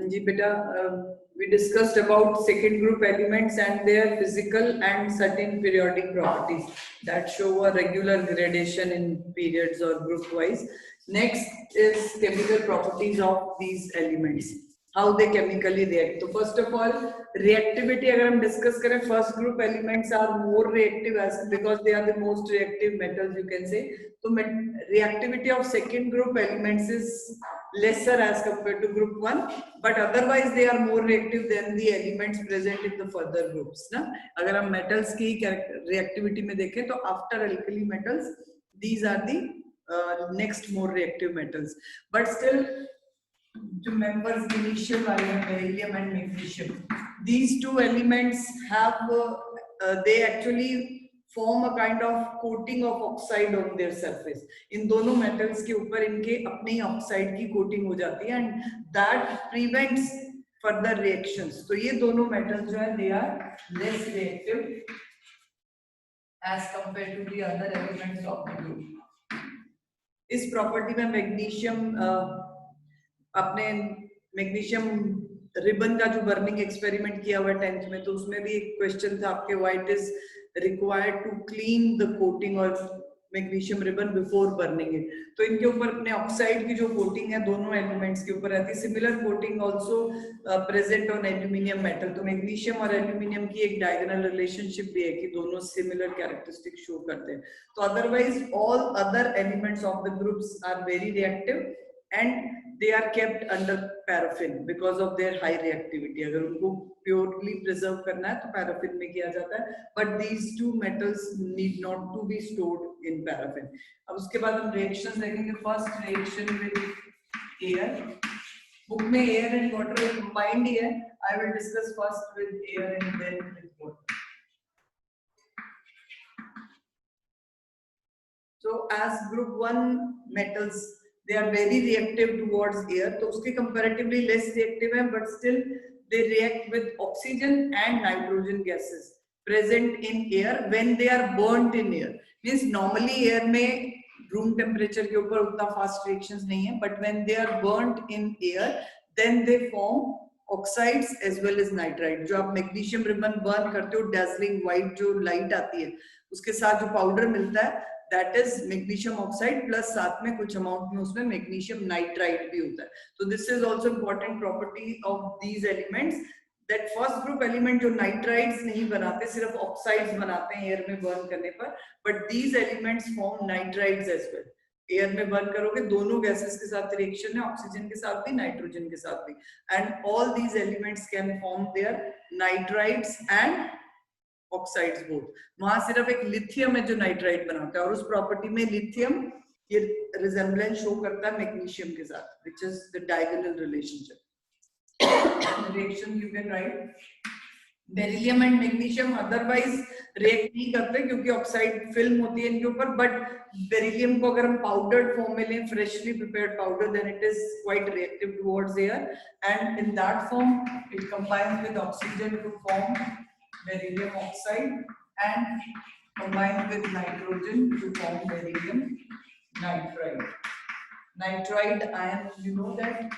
जी बेटा, we discussed about second group elements and their physical and certain periodic properties that show a regular gradation in periods or group wise. Next is chemical properties of these elements, how they chemically react. So first of all, reactivity अगर हम discuss करें, first group elements are more reactive as because they are the most reactive metals, you can say. So reactivity of second group elements is lesser as compared to group 1, but otherwise they are more reactive than the elements present in the further groups ना. अगर हम metals की reactivity में देखें तो after alkali metals these are the next more reactive metals, but still जो members initial वाले हैं beryllium and magnesium, these two elements have they actually form a kind of coating of oxide on their surface. इन दोनों metals के ऊपर इनके अपने ही oxide की coating हो जाती है and that prevents further reactions. तो ये दोनों metals जो है they are less reactive as compared to the other elements of the group. इस property में magnesium अपने मैग्नीशियम रिबन का जो बर्निंग एक्सपेरिमेंट किया हुआ 10th में, तो उसमें भी एक क्वेश्चन था आपके, what is required to clean the coating और magnesium ribbon before burning it. तो इनके ऊपर अपने ऑक्साइड की जो कोटिंग है दोनों एलिमेंट्स के ऊपर रहती है. Similar coating also present on aluminium metal. तो मैग्नीशियम और एल्यूमिनियम की एक डायगोनल रिलेशनशिप भी है कि दोनों सिमिलर कैरेक्टरिस्टिक शो करते हैं. तो otherwise all other elements of the groups are very reactive and they are kept under paraffin because of their high reactivity. अगर उनको purely preserve करना है तो paraffin में किया जाता है, but these two metals need not to be stored in paraffin. अब उसके बाद हम reactions देखेंगे. First reaction with air. book में air and water combined ही है. I will discuss first with air and then with water. So as group 1 metals, they are very reactive towards air, तो उसके comparatively less reactive हैं, but still they react with oxygen and nitrogen gases present in air when they are burnt in air. Means normally air में room temperature के ऊपर उतना fast reactions नहीं है, but when they are burnt in air, then they form oxides as well as nitride. जो आप magnesium ribbon burn करते हो, dazzling white जो light आती है, उसके साथ जो powder मिलता है, that is magnesium oxide plus साथ में कुछ amount में उसमें magnesium nitride भी होता है. So this is also important property of these elements, that first group element जो nitrides नहीं बनाते, सिर्फ oxides बनाते हैं air में burn करने पर, but these elements form nitrides as well. air में burn करोगे, दोनों gases के साथ reaction है, oxygen के साथ भी, nitrogen के साथ भी, and all these elements can form their nitrides and oxides both. वहां सिर्फ एक लिथियम है जो नाइट्राइड बनाता है, और उस प्रॉपर्टी में लिथियम ये रिजेम्बलेंस शो करता है मैग्नीशियम के साथ, which is the diagonal relationship. Reaction you can write. Beryllium and magnesium otherwise react नहीं करते क्योंकि ऑक्साइड फिल्म होती है इनके ऊपर, बट बेरिलियम को अगर हम पाउडर्ड फॉर्म में लें, freshly prepared powder, then it is quite reactive towards air, and in that form it combines with oxygen to form beryllium oxide and combined with nitrogen to form beryllium nitride. Nitride ion, you know that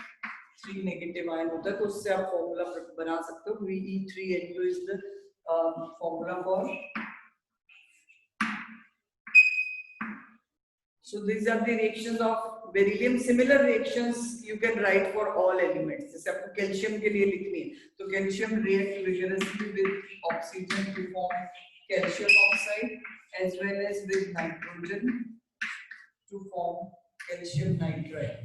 3 negative ion होता है, तो उससे आप formula बना सकते हो. We3NU is the formula for. So these are the reactions of beryllium. Similar reactions you can write for all elements. जैसे आपको कैल्शियम के लिए लिखनी है, तो calcium react vigorously with oxygen to form calcium oxide as well as with nitrogen to form calcium nitride.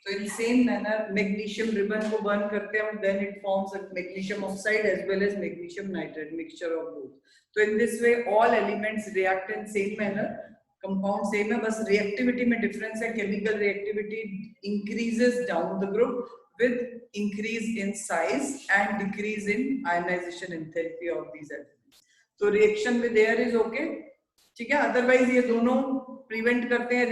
So in same manner, magnesium ribbon को burn करते हैं हम, then it forms a magnesium oxide as well as magnesium nitride, mixture of both. So in this way, all elements react in same manner. Compound same है, बस reactivity में difference है. Chemical reactivity increases down the group with increase in size and decrease in ionization enthalpy of these elements. So reaction with air is okay, ठीक है. Otherwise ये दोनों prevent करते हैं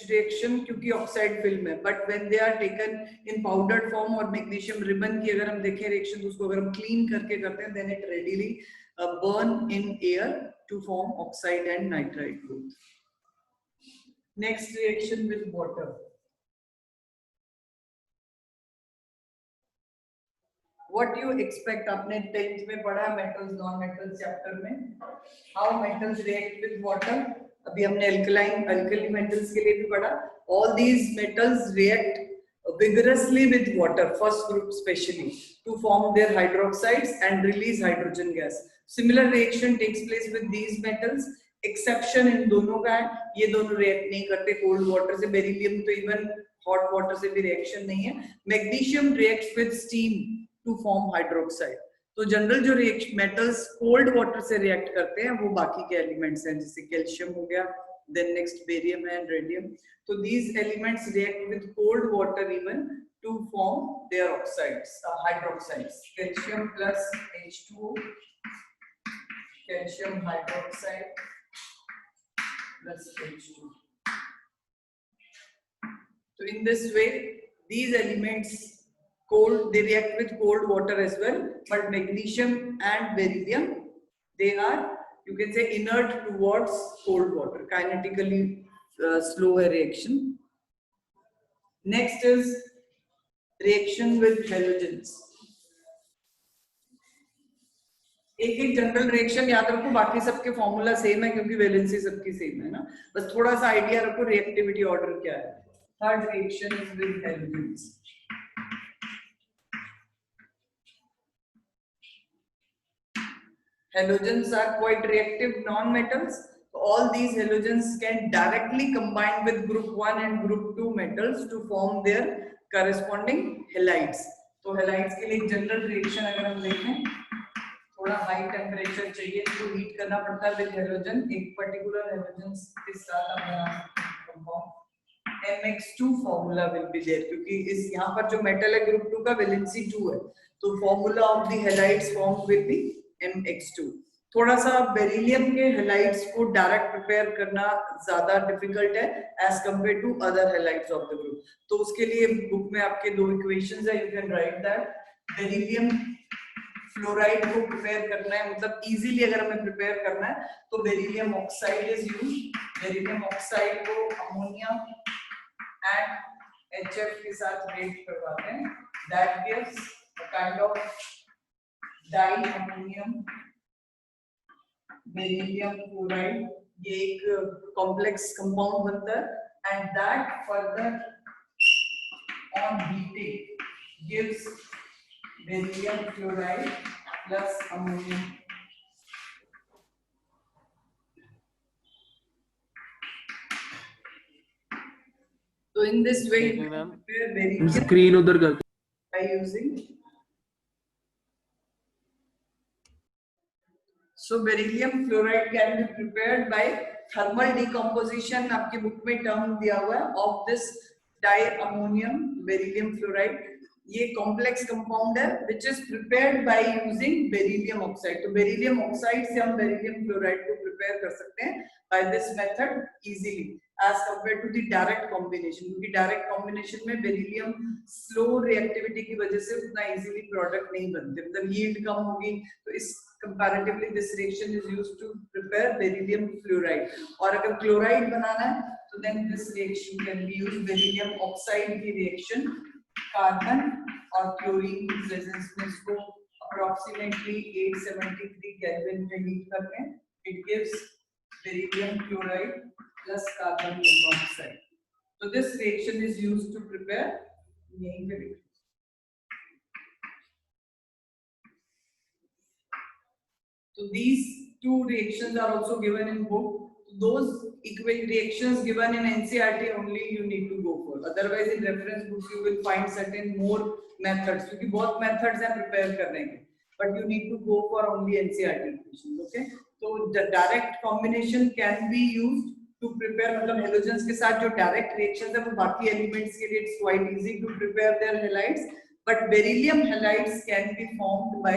रिएक्शन क्योंकि ऑक्साइड फिल्म है, but when they are taken in powdered form और magnesium ribbon की अगर हम देखें रिएक्शन, तो उसको अगर हम क्लीन करके करते हैं, then it readily burn in air to form oxide and nitride both. Next reaction with water. What you expect? आपने 10th में पढ़ा metals non metals chapter में how metals react with water. अभी हमने alkali metals के लिए भी पढ़ा. All these metals react vigorously with water, first group especially, to form their hydroxides and release hydrogen gas. Similar reaction takes place with these metals. Exception इन दोनों का है, ये दोनों react नहीं करते cold water से. Beryllium तो even hot water से भी reaction नहीं है. Magnesium reacts with steam to form hydroxide. तो जनरल जो मेटल्स कोल्ड वाटर से रिएक्ट करते हैं वो बाकी के एलिमेंट्स हैं, जैसे कैल्शियम हो गया, then next barium and radium. तो these elements react with cold water even to form their oxides, hydroxides. Calcium plus H2O, calcium hydroxide plus H2. So in this way these elements cold, they react with cold water as well, but magnesium and beryllium, they are, you can say, inert towards cold water, kinetically slower reaction. Next is reaction with halogens. एक general reaction याद रखो, बाकी सबके formula same है क्योंकि valency सबकी same है ना, बस थोड़ा सा आइडिया रखो रिएक्टिविटी ऑर्डर क्या है. Third reaction is with halogens. Halogens are quite reactive non-metals. So all these halogens can directly combine with group 1 and group 2 metals to form their corresponding halides. तो halides के लिए general reaction अगर हम देखें, थोड़ा high temperature चाहिए तो heat करना पड़ता है with halogen. एक particular halogens के साथ आप compound MX2 formula will be there, क्योंकि इस यहाँ पर जो metal है group 2 का valency 2 है, तो formula of the halides formed will be MX2. थोड़ा सा बेरिलियम के हैलाइड्स को डायरेक्ट प्रिपेयर करना ज्यादा डिफिकल्ट है as compare to other halides of the group. तो उसके लिए बुक में आपके दो इक्वेशंस है, you can write that. Beryllium fluoride को प्रिपेयर करना है, मतलब इजीली अगर हमें प्रिपेयर करना है तो beryllium oxide is used. Beryllium oxide को अमोनिया एंड HF के साथ रिएक्ट करवाते हैं. That gives a kind of diammonium beryllium chloride. ये एक कॉम्प्लेक्स कंपाउंड बनता है and that further on heating gives beryllium chloride plus ammonium. तो इन दिस वे स्क्रीन उधर कर by using. So beryllium fluoride can be prepared by thermal decomposition. आपके book में term दिया हुआ है of this diammonium beryllium fluoride. ये complex compound है which is prepared by using beryllium oxide. तो beryllium oxide से हम beryllium fluoride को prepare कर सकते हैं by this method easily as compared to the direct combination. क्योंकि direct combination में beryllium slow reactivity की वजह से उतना easily product नहीं बनते, मतलब yield कम होगी. तो इस comparatively this reaction is used to prepare beryllium fluoride. और अगर chloride बनाना है तो then this reaction can be used. beryllium oxide की reaction कार्बन और क्लोरीन की प्रेजेंस में इसको approximately 873 केल्विन पे हीट करते हैं. It gives beryllium chloride plus carbon monoxide. So this reaction is used to prepare यही पे. So these two reactions are also given in book. Those reactions given in NCERT only you need to go for. Otherwise in reference books you will find certain more methods. क्योंकि बहुत methods हैं prepare करने के, but you need to go for only NCERT equations. Okay? So the direct combination can be used to prepare, मतलब halogens के साथ जो direct reactions है वो बाकी elements के लिए it's quite easy to prepare their halides. But beryllium halides can be formed by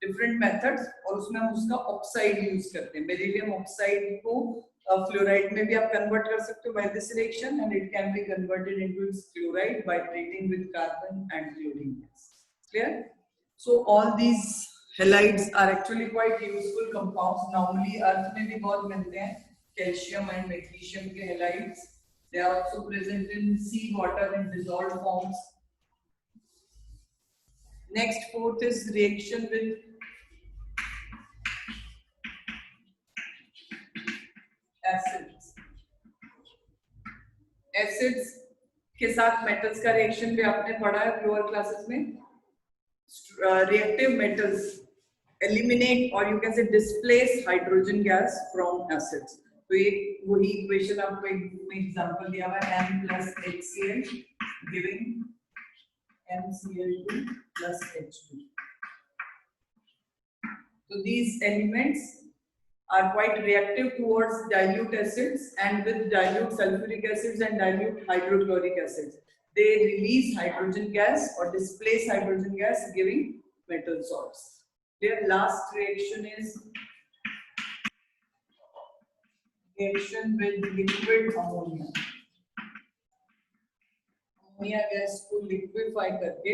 different methods और उसमें हम उसका ऑक्साइड यूज करते हैं. बेरिलियम ऑक्साइड को फ्लोराइड में भी आप कन्वर्ट कर सकते हो by this reaction and it can be converted into its chloride by treating with carbon and chlorine gas. Clear? So all these halides are actually quite useful compounds. Normally अर्थ में भी बहुत मिलते हैं, कैल्शियम एंड मैग्नीशियम के halides. They are also present in sea water in dissolved forms. Next, fourth is reaction with acids. Acids के साथ metals का reaction भी आपने पढ़ा है lower classes में. Reactive metals eliminate or you can say displace hydrogen gas from acids. तो ये वही equation आपको एक example दिया हुआ है M plus HCl giving MCl2 plus H2. So these elements are quite reactive towards dilute acids and with dilute sulfuric acids and dilute hydrochloric acids. They release hydrogen gas or displace hydrogen gas giving metal salts. Their last reaction is reaction with liquid ammonia. Ammonia gas को liquefy करके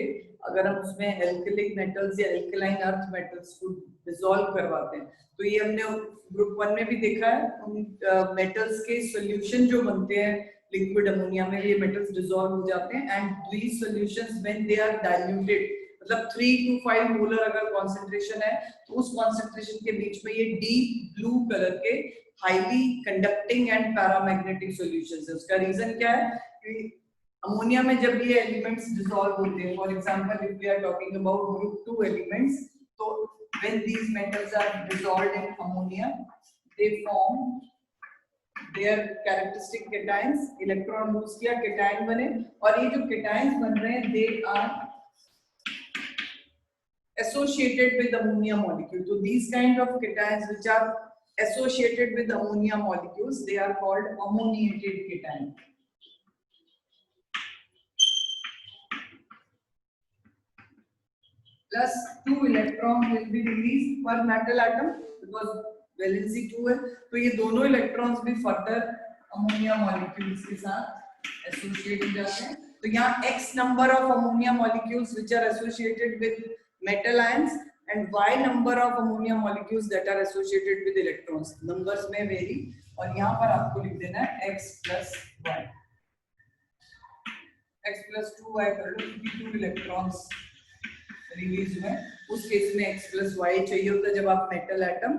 अगर हम उसमें एल्कलिक metals या alkaline earth metals को dissolve करवाते हैं तो ये हमने ग्रुप 1 में भी देखा है. उन मेटल्स के सॉल्यूशन जो बनते हैं लिक्विड अमोनिया में ये मेटल्स डिसॉल्व हो जाते हैं and these solutions when they are diluted मतलब 3 to 5 मोलर अगर कंसंट्रेशन है तो उस कंसंट्रेशन के बीच में ये डीप ब्लू कलर के highly conducting and paramagnetic solutions है. उसका रीजन क्या है कि अमोनिया में जब ये एलिमेंट्स डिसॉल्व होते हैं, for example if we are talking about group 2 elements, तो when these metals are dissolved in ammonia they form their characteristic cations. Electron lose किया, केटायन बने और ये जो केटायंस बन रहे हैं they are associated with ammonia molecule. So these kind of cations which are associated with ammonia molecules, they are called ammoniated cation. Plus 2 electrons will be released per metal atom because valency 2 है, तो ये दोनों electrons भी further ammonia molecules के साथ associate हो जाते हैं. तो यहाँ X number of ammonia molecules which are associated with metal ions and Y number of ammonia molecules that are associated with electrons. Numbers में vary और यहाँ पर आपको लिख देना है X plus Y. X plus 2Y कर लो क्योंकि 2 electrons रिलीज हुए. उस केस में X plus Y चाहिए होता है जब आप मेटल एटम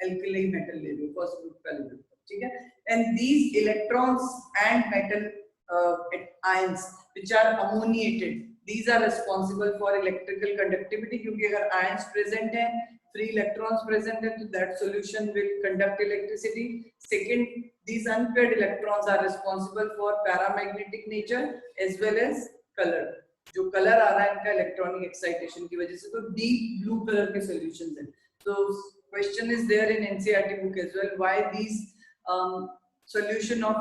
एल्कली मेटल ले लो फर्स्ट ग्रुप का ले लो. ठीक है. And these electrons and metal ions which are ammoniated, these are responsible for electrical conductivity क्योंकि अगर ions present हैं, free electrons present हैं, तो that solution will conduct electricity. Second, these unpaired electrons are responsible for paramagnetic nature as well as color. जो colour आ रहा है इनका इलेक्ट्रॉनिक एक्साइटेशन की वजह से, तो डीप ब्लू कलर के सॉल्यूशंस हैं. तो question is there in NCERT book as well, why these solution of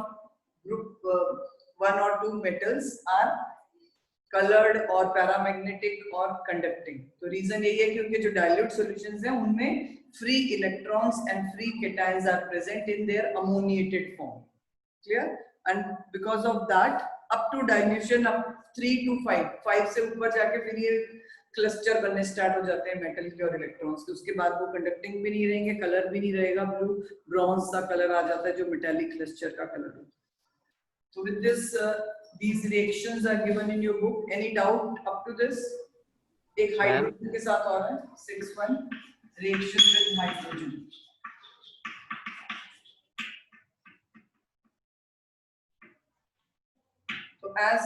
group 1 or 2 metals are colored or paramagnetic or conducting. तो रीजन यही है क्योंकि जो डाइल्यूट सॉल्यूशंस हैं उनमें free electrons and free cations are present in their ammoniated form. Clear. And because of that up to dilution up 3 to 5 से ऊपर जाके फिर ये क्लस्टर बनने स्टार्ट हो जाते हैं मेटल के और इलेक्ट्रॉन्स के. उसके बाद वो कंडक्टिंग भी नहीं रहेंगे, कलर भी नहीं रहेगा, ब्लू ब्रॉन्ज सा कलर आ जाता है जो मेटालिक क्लस्टर का कलर होता है. So with this these reactions are given in your book. Any doubt up to this? एक हाइड्रोजन के साथ और है 6-1 reaction with hydrogen. So as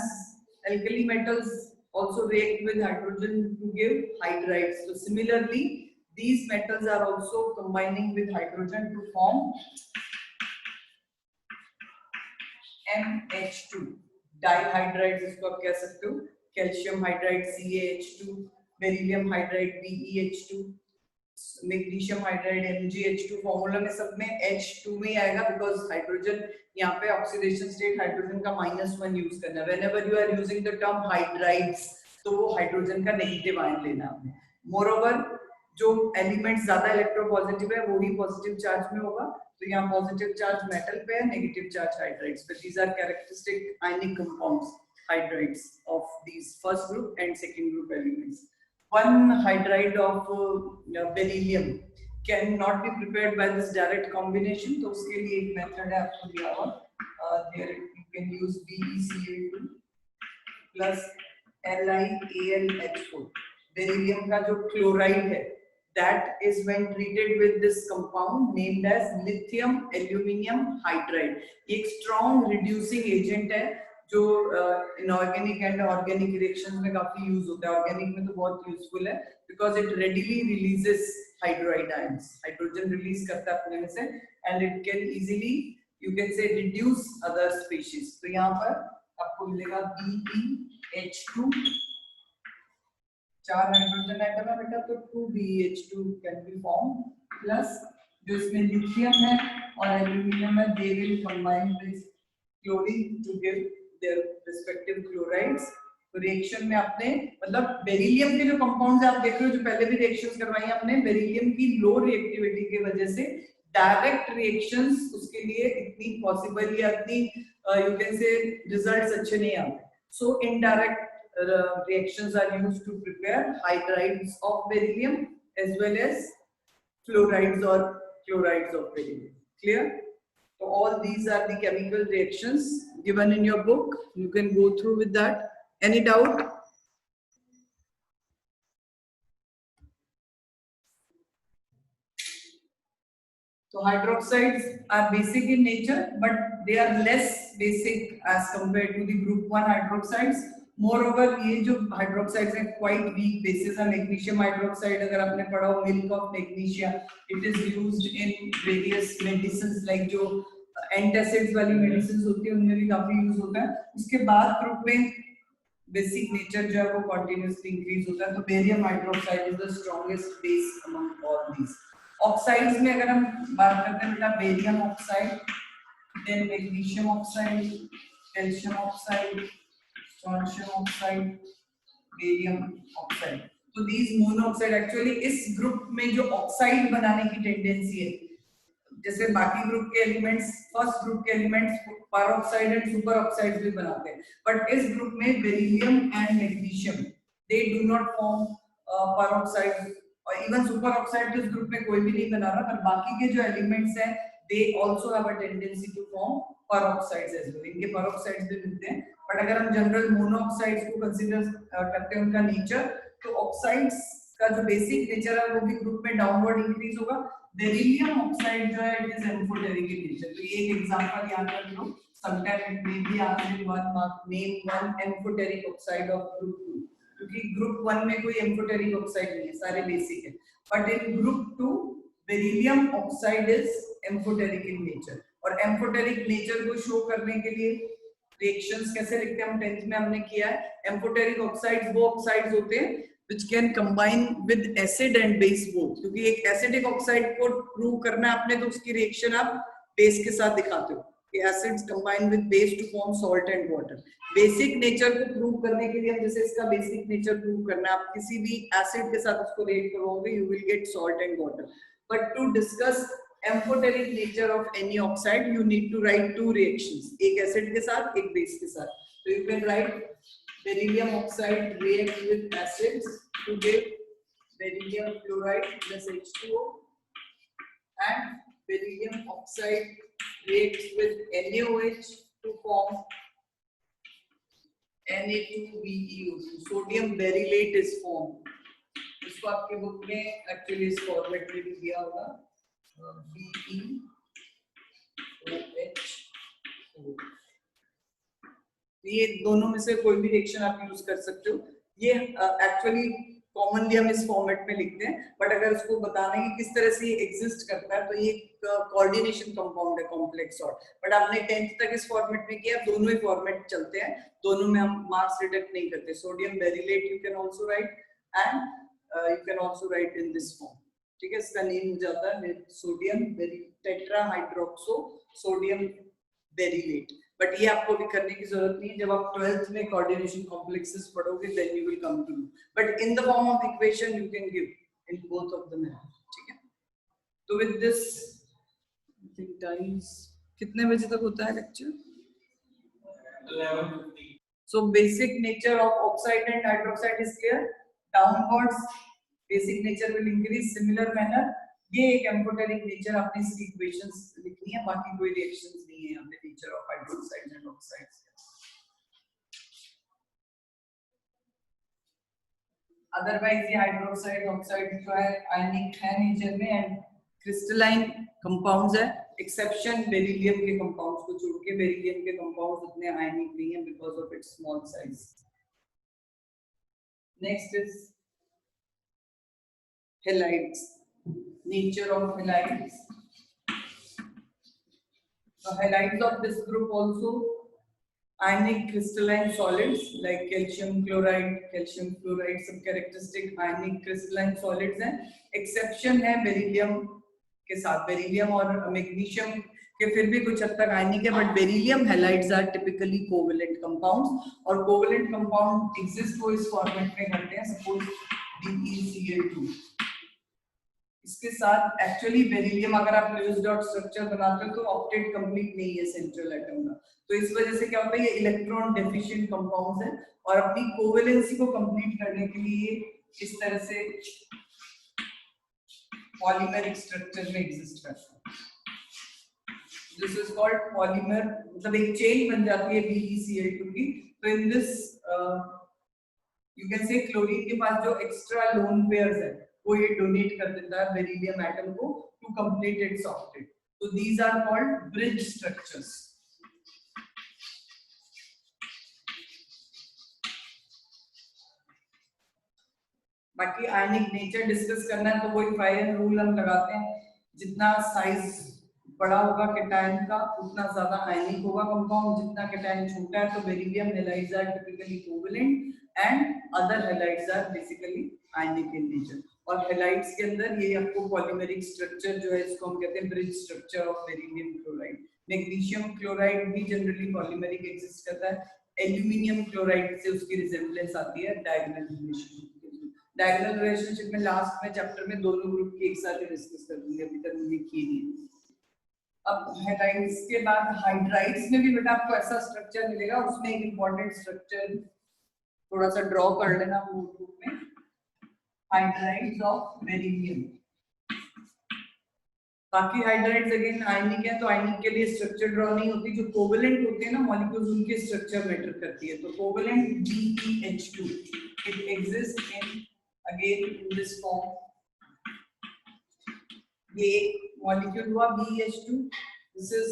alkali metals also react with hydrogen to give hydrides. So similarly, these metals are also combining with hydrogen to form MH2. Dihydrides इसको आप कह सकते हो. Calcium hydride CaH2, beryllium hydride BeH2, magnesium hydride MgH2. Formula में सब में H2 में ही आएगा बिकॉज हाइड्रोजन यहाँ पे ऑक्सीडेशन स्टेट हाइड्रोजन का -1 यूज करना है. Whenever you are using the term hydrides तो वो हाइड्रोजन का नेगेटिव आयन लेना आपने. मोरओवर जो एलिमेंट ज्यादा इलेक्ट्रोपॉजिटिव है वो ही पॉजिटिव चार्ज में होगा. तो यहाँ पॉजिटिव चार्ज मेटल पे है, नेगेटिव चार्ज हाइड्राइड्स पे. These are characteristic ionic compounds hydrides of these first group and second group elements. One hydride of beryllium can not be prepared by this direct combination. तो उसके लिए एक method है आपको दिया हुआ there you can use BeCl2 plus LiAlH4. Beryllium का जो chloride है, that is when treated with this compound named as lithium aluminium hydride. एक strong reducing agent है जो inorganic and organic reactions में काफी use होता है. Organic में तो बहुत useful है because it readily releases hydride ions. Hydrogen release करता है अपने में से and it can easily, you can say, reduce other species. तो यहाँ पर आपको मिलेगा BeH2, 4 हाइड्रोजन एटम है बेटा, तो 2BeH2 can be formed, plus जो इसमें लिथियम है और एल्यूमिनियम है, they will combine with chlorine to give their respective chlorides. तो रिएक्शन में आपने मतलब बेरिलियम के जो कंपाउंड्स आप देख रहे हो, जो पहले भी रिएक्शंस करवाई आपने, बेरिलियम की लो रिएक्टिविटी की वजह से डायरेक्ट रिएक्शंस उसके लिए इतनी पॉसिबल या इतनी यू कैन से रिजल्ट्स अच्छे नहीं आते. सो indirect reactions are used to prepare hydrides of beryllium as well as fluorides or chlorides of beryllium. Clear? So all these are the chemical reactions given in your book. You can go through with that. Any doubt? So hydroxides are basic in nature, but they are less basic as compared to the group 1 hydroxides. Moreover, ये जो hydroxides हैं quite weak bases हैं. Magnesium hydroxide अगर आपने पढ़ा हो, milk of magnesia, it is used in various medicines like जो antacids वाली medicines होती है उनमें भी काफी use होता है. उसके बाद group में basic nature जो है वो continuously increase होता है. तो barium hydroxide is the strongest base among all these. Oxides में अगर हम बात करते हैं बेटा, barium oxide, then magnesium oxide, calcium oxide, strontium oxide, barium oxide. So these monoxide actually इस ग्रुप में जो ऑक्साइड बनाने की टेंडेंसी है, जैसे बाकी ग्रुप के एलिमेंट्स, फर्स्ट ग्रुप के elements peroxide and super oxide भी बनाते हैं, बट इस ग्रुप में beryllium and magnesium they do not form peroxide, और इवन सुपर ऑक्साइड तो इस ग्रुप में कोई भी नहीं बना रहा, पर बाकी के जो एलिमेंट्स हैं they also have a tendency to form peroxides as well. इनके पेरोक्साइड्स भी मिलते हैं, बट अगर हम जनरल मोनोऑक्साइड्स को कंसीडर करते हैं उनका नेचर, तो ऑक्साइड्स का जो बेसिक नेचर है वो भी ग्रुप में डाउनवर्ड इंक्रीज होगा. बेरिलियम ऑक्साइड जो है it is amphoteric in nature. तो ये एक एग्जांपल याद रख लो. Sometime it may be asked in one mark, name one amphoteric oxide of group 2, क्योंकि ग्रुप 1 में कोई एम्फोटेरिक ऑक्साइड नहीं है, सारे बेसिक है, but in group 2 beryllium oxide is amphoteric in nature. और एम्फोटेरिक नेचर को शो करने के लिए रिएक्शंस कैसे लिखते हैं हम 10th में हमने किया है. एम्फोटेरिक ऑक्साइड्स वो ऑक्साइड्स होते हैं which can combine with acid and base both. क्योंकि एक एसिडिक ऑक्साइड को प्रूव करना है आपने, तो उसकी रिएक्शन आप बेस के साथ दिखाते हो कि acids combine with base to form salt and water. Basic nature को प्रूव करने के लिए हम जैसे इसका बेसिक नेचर प्रूव करना है, आप किसी भी एसिड के साथ उसको रिएक्ट करोगे, you will get salt and water. But to discuss amphoteric nature of any oxide you need to write 2 reactions, एक एसिड के साथ एक बेस के साथ. तो यू कैन राइट beryllium oxide reacts with acids to give beryllium fluoride plus H2O, and beryllium oxide reacts with NaOH to form Na2BeO2. Sodium berylate is formed. इसको आपके बुक में एक्चुअली इस फॉर्मेट में भी दिया होगा, BeOH4. ये दोनों में से कोई भी रिएक्शन आप यूज कर सकते हो. ये एक्चुअली कॉमनली हम इस फॉर्मेट में लिखते हैं, बट अगर उसको बताना है कि किस तरह से ये एग्जिस्ट करता है, तो ये कोऑर्डिनेशन कंपाउंड है, कॉम्प्लेक्स सॉल्ट. बट आपने 10th तक इस फॉर्मेट में किया, दोनों ही फॉर्मेट चलते हैं, दोनों में हम मार्क्स डिडक्ट नहीं करते. Sodium beryllate you can also write and you can also write in this form. ठीक है, इसका नेम हो जाता है sodium tetrahydroxo sodium beryllate. But ये आपको भी करने की जरूरत नहीं है, जब आप 12th में कोऑर्डिनेशन कॉम्प्लेक्सेस पढ़ोगे then you will come to know. But in the form of equation you can give in both of the method. ठीक है, तो with this I think times कितने बजे तक होता है लेक्चर? 11:50. So basic nature of oxide and hydroxide is clear. Downwards basic nature will increase similar manner. ये एक एम्फोटेरिक नेचर, आपने इसकी इक्वेशंस लिखनी है, बाकी कोई रिएक्शंस नहीं है यहाँ पे nature of hydroxides and oxides. Otherwise ये हाइड्रोक्साइड ऑक्साइड जो है आयनिक है नेचर में एंड क्रिस्टलाइन कंपाउंड्स है, एक्सेप्शन बेरिलियम के कंपाउंड्स को छोड़ के। बेरिलियम के कंपाउंड्स उतने आयनिक नहीं है because of its small size. Next is halides, nature of halides. The halides of this group also ionic crystalline solids like calcium chloride, some characteristic ionic crystalline solids हैं। Exception है beryllium के साथ, beryllium और magnesium के फिर भी कुछ हद तक आयनिक है, but beryllium halides are typically covalent compounds, और कोवेलेंट कंपाउंड एग्जिस्ट वो इस फॉर्मेट में करते हैं, सपोज BeCl2। इसके साथ एक्चुअली बेरिलियम अगर आप लुईस डॉट स्ट्रक्चर बनाते हो तो ऑक्टेट कंप्लीट नहीं है सेंट्रल एटम का, तो इस वजह से क्या होता है ये इलेक्ट्रॉन डेफिशिएंट कंपाउंड्स है और अपनी कोवेलेंसी को कंप्लीट करने के लिए इस तरह से पॉलीमेरिक स्ट्रक्चर में एग्जिस्ट करता है। दिस इज कॉल्ड पॉलीमर, मतलब एक चेन बन जाती है BeCl2 की। तो इन दिस यू कैन से क्लोरीन के पास जो एक्स्ट्रा लोन पेयर्स है वो ये डोनेट कर देता है बेरिलियम एटम को टू कंप्लीट इट्स ऑक्टेट। तो these are called bridge structures. बाकी आयनिक नेचर डिस्कस करना है तो वही फायर रूल हम लगाते हैं, जितना साइज बड़ा होगा केटायन का उतना ज्यादा आयनिक होगा कंपाउंड, जितना केटायन छोटा है तो beryllium halides are typically covalent and other halides are basically ionic in nature. और हैलाइड्स के अंदर ये आपको पॉलीमेरिक स्ट्रक्चर जो है इसको हम कहते हैं bridge structure of beryllium chloride. Magnesium chloride भी जनरली पॉलीमेरिक एग्जिस्ट करता है, एल्यूमिनियम क्लोराइड से उसकी रिजेम्बलेंस आती है डायगोनल रिलेशनशिप। डायगोनल रिलेशनशिप में लास्ट में चैप्टर में दोनों ग्रुप की एक साथ डिस्कस कर दूंगी, अभी तक हमने की नहीं। अब हैलाइड्स के बाद हाइड्राइड्स में भी बेटा आपको ऐसा स्ट्रक्चर मिलेगा, उसमें एक इंपॉर्टेंट स्ट्रक्चर थोड़ा सा ड्रॉ कर लेना नोटबुक में, हाइड्राइड्स ऑफ बेरिलियम। बाकी हाइड्राइड्स अगेन आयनिक है तो आयनिक के लिए स्ट्रक्चर ड्रॉ नहीं होती, जो कोवेलेंट होते हैं ना मॉलिक्यूल्स उनके स्ट्रक्चर मैटर करती है। तो covalent BeH2 it exist in again in this form, ये मॉलिक्यूल हुआ BeH2, this is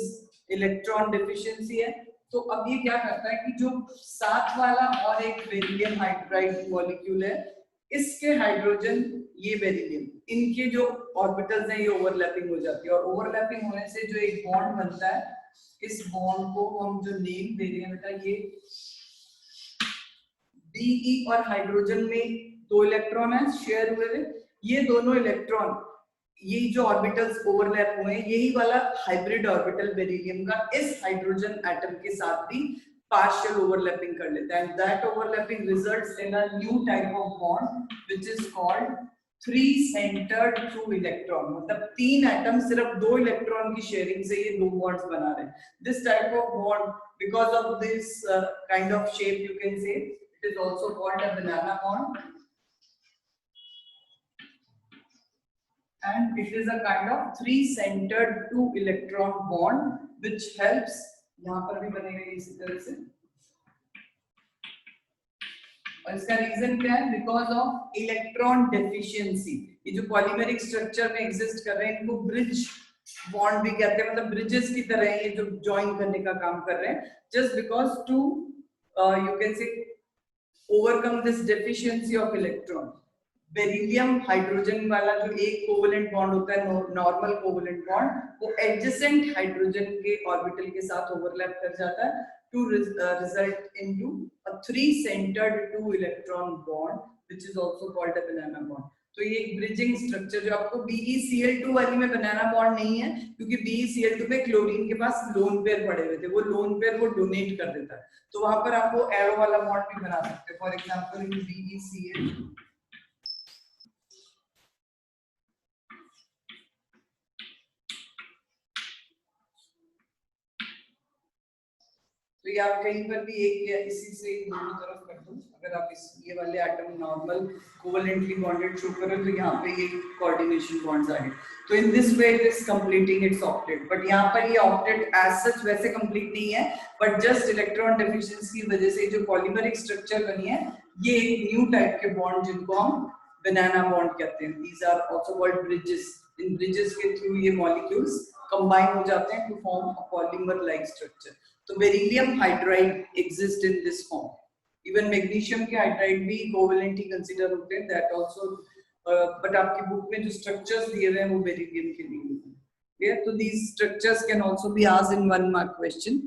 electron deficiency है। तो अब ये क्या करता है कि जो साथ वाला और एक बेरिलियम हाइड्राइड मॉलिक्यूल है इसके हाइड्रोजन, ये बेरिलियम, इनके जो ऑर्बिटल्स हैं ये ओवरलैपिंग हो जाती है, और ओवरलैपिंग होने से जो एक बॉन्ड बनता है, इस बॉन्ड को हम जो नेम दे रहे हैं बेटा ये Be और हाइड्रोजन में दो इलेक्ट्रॉन है शेयर हुए हुए, ये दोनों इलेक्ट्रॉन ये जो ऑर्बिटल्स ओवरलैप हुए हैं यही वाला हाइब्रिड ऑर्बिटल बेरिलियम का इस हाइड्रोजन एटम के साथ भी partial overlapping कर लेता है, and that overlapping results in a new type of bond which is called three centered through electron। मतलब तीन एटम सिर्फ दो इलेक्ट्रॉन की शेयरिंग से ये दो बॉन्ड्स बना रहे हैं। This type of bond because of this kind of shape you can say it is also called a banana bond and it is a kind of three centered two electron bond which helps, यहाँ पर भी बनेगा इसी तरह से, और इसका reason क्या है, बिकॉज ऑफ इलेक्ट्रॉन डेफिशिएंसी। ये जो पॉलीमेरिक स्ट्रक्चर में एग्जिस्ट कर रहे हैं इनको ब्रिज बॉन्ड भी कहते हैं, मतलब ब्रिजेस की तरह ये जो ज्वाइन करने का काम कर रहे हैं, just because to you can say overcome this deficiency of electron. Beryllium hydrogen वाला जो एक कोवेलेंट बॉन्ड होता है नॉर्मल कोवेलेंट बॉन्ड, वो एडजेसेंट हाइड्रोजन के ऑर्बिटल के साथ ओवरलैप कर जाता है to result into a three centered two electron bond which is also called a banana bond। तो ये ब्रिजिंग स्ट्रक्चर जो आपको BeCl2 वाली में बनाना बॉन्ड नहीं है, क्योंकि BeCl2 में क्लोरीन के पास लोन पेयर पड़े हुए थे, वो लोन पेयर वो डोनेट कर देता है, तो वहां पर आप वो एरो वाला बॉन्ड भी बना सकते हैं। फॉर एग्जांपल इन BeCl2 तो ये आप कहीं पर भी एक या इसी से दोनों तरफ कर दो, अगर आप ये वाले atom normal covalently bonded show करो तो यहाँ पे ये कोऑर्डिनेशन बॉन्ड्स आए, तो in this way it is completing it's octet. But यहाँ पर ये ऑक्टेट एज सच वैसे कंप्लीट नहीं है, बट जस्ट इलेक्ट्रॉन डेफिशिएंसी की वजह से जो पॉलीमरिक स्ट्रक्चर बनी है, ये एक न्यू टाइप के बॉन्ड जिनको हम बनाना बॉन्ड कहते हैं, these are also called bridges. इन ब्रिजेस के थ्रू ये मॉलिक्यूल्स कंबाइन हो जाते हैं to form a polymer like structure. तो beryllium hydride exist in this form, even magnesium के हाइड्राइड भी कोवेलेंट ही कंसीडर होते हैं, दैट आल्सो, बट आपकी बुक में जो स्ट्रक्चर्स दिए हुए हैं वो बेरिलियम के लिए हैं। तो these structures can also be asked in 1 mark question.